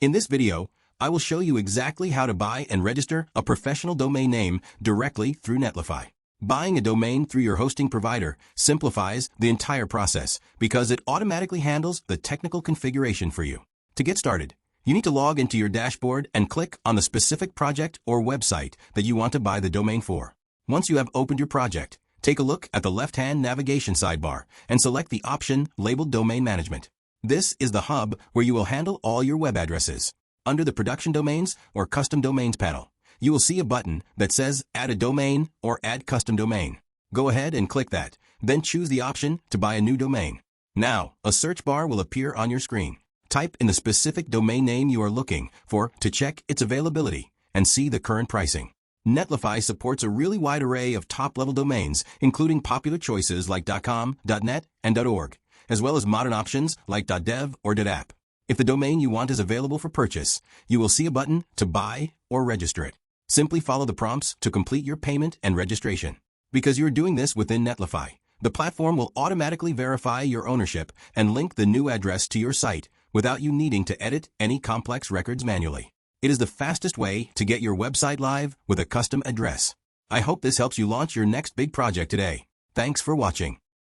In this video, I will show you exactly how to buy and register a professional domain name directly through Netlify. Buying a domain through your hosting provider simplifies the entire process because it automatically handles the technical configuration for you. To get started, you need to log into your dashboard and click on the specific project or website that you want to buy the domain for. Once you have opened your project, take a look at the left-hand navigation sidebar and select the option labeled Domain Management. This is the hub where you will handle all your web addresses. Under the Production Domains or Custom Domains panel, you will see a button that says Add a Domain or Add Custom Domain. Go ahead and click that, then choose the option to buy a new domain. Now, a search bar will appear on your screen. Type in the specific domain name you are looking for to check its availability and see the current pricing. Netlify supports a really wide array of top-level domains, including popular choices like .com, .net, and .org, as well as modern options like .dev or .app. If the domain you want is available for purchase, you will see a button to buy or register it. Simply follow the prompts to complete your payment and registration. Because you're doing this within Netlify, the platform will automatically verify your ownership and link the new address to your site without you needing to edit any complex records manually. It is the fastest way to get your website live with a custom address. I hope this helps you launch your next big project today. Thanks for watching.